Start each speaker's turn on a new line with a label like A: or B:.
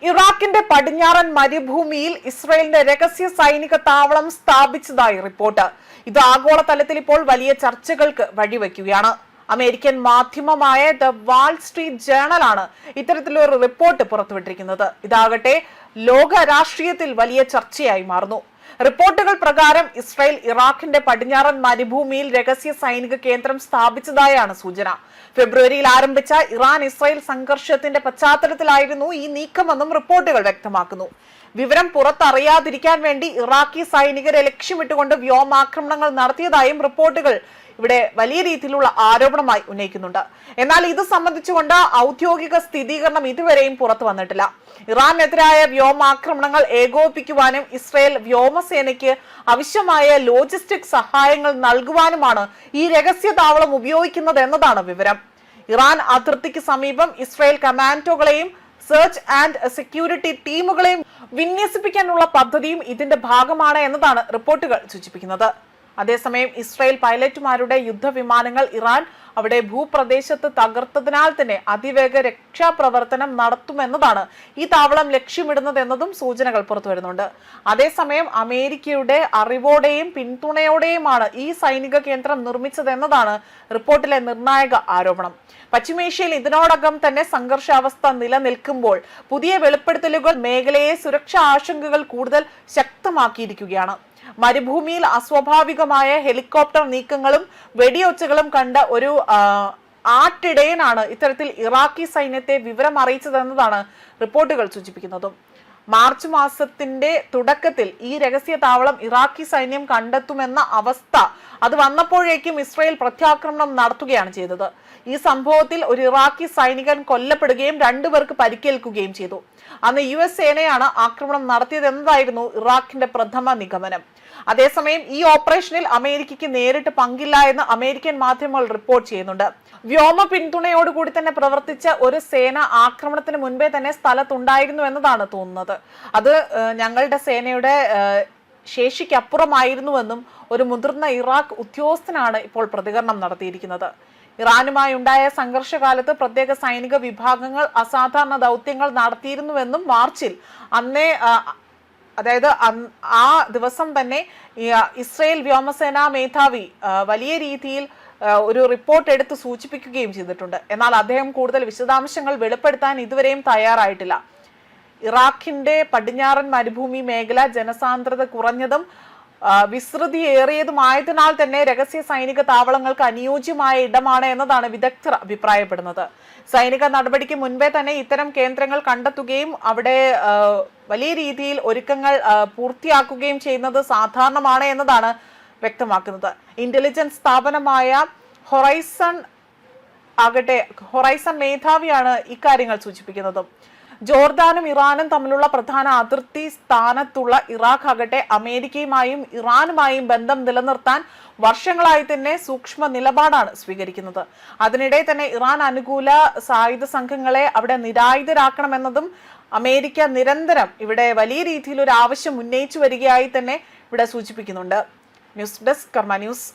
A: ഇറാഖിന്റെ പടിഞ്ഞാറൻ മരുഭൂമിയിൽ ഇസ്രയേലിന്റെ രഹസ്യ സൈനിക താവളം സ്ഥാപിച്ചതായി റിപ്പോർട്ട്. ഇത് ആഗോളതലത്തിൽ ഇപ്പോൾ വലിയ ചർച്ചകൾക്ക് വഴിവെക്കുകയാണ്. അമേരിക്കൻ മാധ്യമമായ ദ വാൾ സ്ട്രീറ്റ് ജേണലാണ് ഇത്തരത്തിലൊരു റിപ്പോർട്ട് പുറത്തുവിട്ടിരിക്കുന്നത്. ഇതാകട്ടെ ലോക രാഷ്ട്രീയത്തിൽ വലിയ ചർച്ചയായി മാറുന്നു. റിപ്പോർട്ടുകൾ പ്രകാരം ഇസ്രായേൽ ഇറാഖിന്റെ പടിഞ്ഞാറൻ മരുഭൂമിയിൽ രഹസ്യ സൈനിക കേന്ദ്രം സ്ഥാപിച്ചതായാണ് സൂചന. ഫെബ്രുവരിയിൽ ആരംഭിച്ച ഇറാൻ ഇസ്രായേൽ സംഘർഷത്തിന്റെ പശ്ചാത്തലത്തിലായിരുന്നു ഈ നീക്കമെന്നും റിപ്പോർട്ടുകൾ വ്യക്തമാക്കുന്നു. വിവരം പുറത്തറിയാതിരിക്കാൻ വേണ്ടി ഇറാഖി സൈനികരെ ലക്ഷ്യമിട്ടുകൊണ്ട് വ്യോമാക്രമണങ്ങൾ നടത്തിയതായും റിപ്പോർട്ടുകൾ ഇവിടെ വലിയ രീതിയിലുള്ള ആരോപണമായി ഉന്നയിക്കുന്നുണ്ട്. എന്നാൽ ഇത് സംബന്ധിച്ചുകൊണ്ട് ഔദ്യോഗിക സ്ഥിരീകരണം ഇതുവരെയും പുറത്തു വന്നിട്ടില്ല. ഇറാനെതിരായ വ്യോമാക്രമണങ്ങൾ ഏകോപിപ്പിക്കുവാനും ഇസ്രായേൽ വ്യോമസേനയ്ക്ക് ആവശ്യമായ ലോജിസ്റ്റിക് സഹായങ്ങൾ നൽകുവാനുമാണ് ഈ രഹസ്യ താവളം ഉപയോഗിക്കുന്നത് എന്നതാണ് വിവരം. ഇറാൻ അതിർത്തിക്ക് സമീപം ഇസ്രായേൽ കമാൻഡോകളെയും സെർച്ച് ആൻഡ് സെക്യൂരിറ്റി ടീമുകളെയും വിന്യസിപ്പിക്കാനുള്ള പദ്ധതിയും ഇതിന്റെ ഭാഗമാണ് എന്നതാണ് റിപ്പോർട്ടുകൾ സൂചിപ്പിക്കുന്നത്. അതേസമയം ഇസ്രായേൽ പൈലറ്റുമാരുടെ യുദ്ധവിമാനങ്ങൾ ഇറാൻ അവിടെ ഭൂപ്രദേശത്ത് തകർത്തതിനാൽ തന്നെ അതിവേഗ രക്ഷാപ്രവർത്തനം നടത്തുമെന്നതാണ് ഈ താവളം ലക്ഷ്യമിടുന്നത് എന്നതും സൂചനകൾ പുറത്തുവരുന്നുണ്ട്. അതേസമയം അമേരിക്കയുടെ അറിവോടെയും പിന്തുണയോടെയുമാണ് ഈ സൈനിക കേന്ദ്രം നിർമ്മിച്ചതെന്നതാണ് റിപ്പോർട്ടിലെ നിർണായക ആരോപണം. പശ്ചിമേഷ്യയിൽ ഇതിനോടകം തന്നെ സംഘർഷാവസ്ഥ നിലനിൽക്കുമ്പോൾ പുതിയ വെളിപ്പെടുത്തലുകൾ മേഖലയെ സുരക്ഷാ ആശങ്കകൾ കൂടുതൽ ശക്തമാക്കിയിരിക്കുകയാണ്. മരുഭൂമിയിൽ അസ്വാഭാവികമായ ഹെലികോപ്റ്റർ നീക്കങ്ങളും വെടിയൊച്ചകളും കണ്ട ഒരു ആട്ടിടയനാണ് ഇത്തരത്തിൽ ഇറാഖി സൈന്യത്തെ വിവരം അറിയിച്ചതെന്നതാണ് റിപ്പോർട്ടുകൾ സൂചിപ്പിക്കുന്നതും. മാർച്ച് മാസത്തിന്റെ തുടക്കത്തിൽ ഈ രഹസ്യ താവളം ഇറാഖി സൈന്യം കണ്ടെത്തുമെന്ന അവസ്ഥ അത് വന്നപ്പോഴേക്കും ഇസ്രായേൽ പ്രത്യാക്രമണം നടത്തുകയാണ് ചെയ്തത്. ഈ സംഭവത്തിൽ ഒരു ഇറാഖി സൈനികൻ കൊല്ലപ്പെടുകയും 2 പേർക്ക് പരിക്കേൽക്കുകയും ചെയ്തു. അന്ന് US സേനയാണ് ആക്രമണം നടത്തിയതെന്നതായിരുന്നു ഇറാഖിന്റെ പ്രഥമ നിഗമനം. അതേസമയം ഈ ഓപ്പറേഷനിൽ അമേരിക്കയ്ക്ക് നേരിട്ട് പങ്കില്ല എന്ന് അമേരിക്കൻ മാധ്യമങ്ങൾ റിപ്പോർട്ട് ചെയ്യുന്നുണ്ട്. വ്യോമ പിന്തുണയോടുകൂടി തന്നെ പ്രവർത്തിച്ച ഒരു സേന ആക്രമണത്തിന് മുൻപേ തന്നെ സ്ഥലത്തുണ്ടായിരുന്നു എന്നതാണ് തോന്നുന്നത്. അത് ഞങ്ങളുടെ സേനയുടെ ശേഷിക്കപ്പുറമായിരുന്നുവെന്നും ഒരു മുതിർന്ന ഇറാഖ് ഉദ്യോഗസ്ഥനാണ് ഇപ്പോൾ പ്രതികരണം നടത്തിയിരിക്കുന്നത്. ഇറാനുമായി ഉണ്ടായ സംഘർഷകാലത്ത് പ്രത്യേക സൈനിക വിഭാഗങ്ങൾ അസാധാരണ ദൗത്യങ്ങൾ നടത്തിയിരുന്നുവെന്നും മാർച്ചിൽ അന്നേ അതായത് ആ ദിവസം തന്നെ ഇസ്രായേൽ വ്യോമസേനാ മേധാവി വലിയ രീതിയിൽ ഒരു റിപ്പോർട്ട് എടുത്ത് സൂചിപ്പിക്കുകയും ചെയ്തിട്ടുണ്ട്. എന്നാൽ അദ്ദേഹം കൂടുതൽ വിശദാംശങ്ങൾ വെളിപ്പെടുത്താൻ ഇതുവരെയും തയ്യാറായിട്ടില്ല. ഇറാഖിന്റെ പടിഞ്ഞാറൻ മരുഭൂമി മേഖല ജനസാന്ദ്രത കുറഞ്ഞതും വിസ്തൃതിയേറിയതുമായതിനാൽ തന്നെ രഹസ്യ സൈനിക താവളങ്ങൾക്ക് അനുയോജ്യമായ ഇടമാണ് എന്നതാണ് വിദഗ്ധർ അഭിപ്രായപ്പെടുന്നത്. സൈനിക നടപടിക്ക് മുൻപേ തന്നെ ഇത്തരം കേന്ദ്രങ്ങൾ കണ്ടെത്തുകയും അവിടെ വലിയ രീതിയിൽ ഒരുക്കങ്ങൾ പൂർത്തിയാക്കുകയും ചെയ്യുന്നത് സാധാരണമാണ് എന്നതാണ് വ്യക്തമാക്കുന്നത്. ഇന്റലിജൻസ് സ്ഥാപനമായ ഹൊറൈസൺ മേധാവിയാണ് ഇക്കാര്യങ്ങൾ സൂചിപ്പിക്കുന്നത്. ജോർദാനും ഇറാനും തമ്മിലുള്ള പ്രധാന അതിർത്തി സ്ഥാനത്തുള്ള ഇറാഖ് ആകട്ടെ അമേരിക്കയുമായും ഇറാനുമായും ബന്ധം നിലനിർത്താൻ വർഷങ്ങളായി തന്നെ സൂക്ഷ്മ നിലപാടാണ് സ്വീകരിക്കുന്നത്. അതിനിടെ തന്നെ ഇറാൻ അനുകൂല സായുധ സംഘങ്ങളെ അവിടെ നിരായുധരാക്കണമെന്നതും അമേരിക്ക നിരന്തരം ഇവിടെ വലിയ രീതിയിൽ ഒരു ആവശ്യം ഉന്നയിച്ചു വരികയായി തന്നെ ഇവിടെ സൂചിപ്പിക്കുന്നുണ്ട്. ന്യൂസ് ഡെസ്ക് കർമ്മ ന്യൂസ്.